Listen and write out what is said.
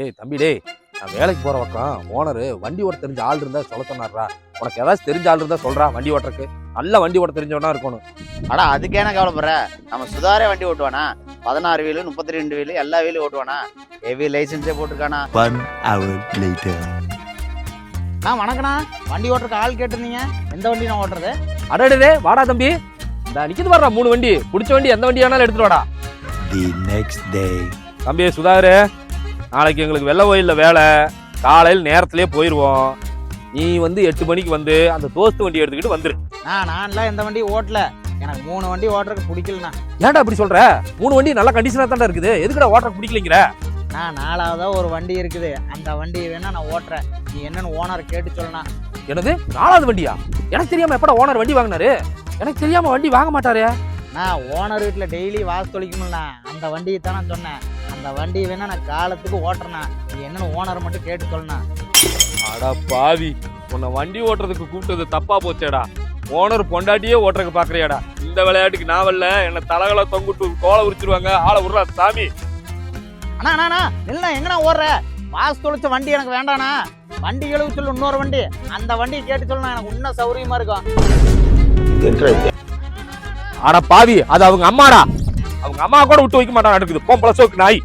ஏய் தம்பி டேய், நான் வேலைக்கு போற பக்கம் ஓனரு வண்டி ஓட்ட தெரிஞ்ச ஆள் இருந்தா சொல்ல சொன்னார்ரா. உனக்கு ஏதாச்சும் தெரிஞ்ச ஆள் இருந்தா சொல்றா. வண்டி ஓட்டுறக்கு நல்ல வண்டி ஓட்ட தெரிஞ்சவனா இருக்கணும். அடா அதுக்கே என்ன கவலைப்படுற? நம்ம சுதாரே வண்டி ஓட்டுவானா? 16 வீலு 32 வீலு எல்லா வீலும் ஓட்டுவானா? ஹெவி லைசன்ஸே போட்டிருக்கானா? 1 hour later. வணக்கண்ணா, வண்டி ஓட்டுறக்கு ஆள் கேட்டிருந்தீங்க. எந்த வண்டி நான் ஓட்டுறது? அடடே வாடா தம்பி, இந்த நிக்குது வர்றா 3 வண்டி. பிடிச்ச வண்டி எந்த வண்டி வேணாலும் எடுத்துட்டு வாடா. The next day. தம்பி சுதாகரு, நாளைக்கு எங்களுக்கு வெள்ளை கோயில்ல வேலை, காலையில் நேரத்திலே போயிடுவோம். நீ வந்து 8 மணிக்கு வந்து அந்த தோஸ்து வண்டி எடுத்துக்கிட்டு வந்துரு. நான்லாம் எந்த வண்டி ஓட்டல. எனக்கு 3 வண்டி ஓட்டுறதுக்கு பிடிக்கலண்ணா. ஏன்டா இப்படி சொல்ற? 3 வண்டி நல்ல கண்டிஷனா தான்டா இருக்குது. எதுக்குடா ஓட்டுறக்கு பிடிக்கலைங்கிற? நான் 4வதா ஒரு வண்டி இருக்குது. அந்த வண்டி வேணா நான் ஓட்டுறேன். நீ என்னன்னு ஓனர் கேட்டு சொல்லணும். என்னது 4வது வண்டியா? எனக்கு தெரியாம எப்படா ஓனர் வண்டி வாங்கினாரு? எனக்கு தெரியாம வண்டி வாங்க மாட்டாரு. நான் ஓனர் வீட்டில் டெய்லி வாசு தொலைக்கணும்ண்ணா. அந்த வண்டியை தான் நான் சொன்னேன். அந்த வண்டி வேணா நான் காலத்துக்கு ஓட்டுறேண்ணா. நீ என்னன்னு ஓனர் மட்டும் கேட்டு சொல்லணும். அடா பாவி, உன்னை வண்டி ஓட்டுறதுக்கு கூப்பிட்டது தப்பா போச்சேடா. ஓனர் பொண்டாட்டியே ஓட்டுறதுக்கு பாக்குறியாடா? இந்த விளையாட்டுக்கு நான் வரல. என்ன தலகளை தொங்குட்டு கோலை உரிச்சிருவாங்க. ஆளை விடுறா சாமி. அண்ணா இல்ல எங்கண்ணா ஓடுற? வாசு தொலைச்ச வண்டி எனக்கு வேண்டாண்ணா. வண்டி எழுவு சொல்லு இன்னொரு வண்டி. அந்த வண்டியை கேட்டு சொல்லணும். எனக்கு இன்னும் சௌரியமா இருக்கும். அட பாவி, அது அவங்க அம்மாடா. அவங்க அம்மா கூட விட்டு வைக்க மாட்டான். நடக்குது பொம்பளை சோக்கு நாய்.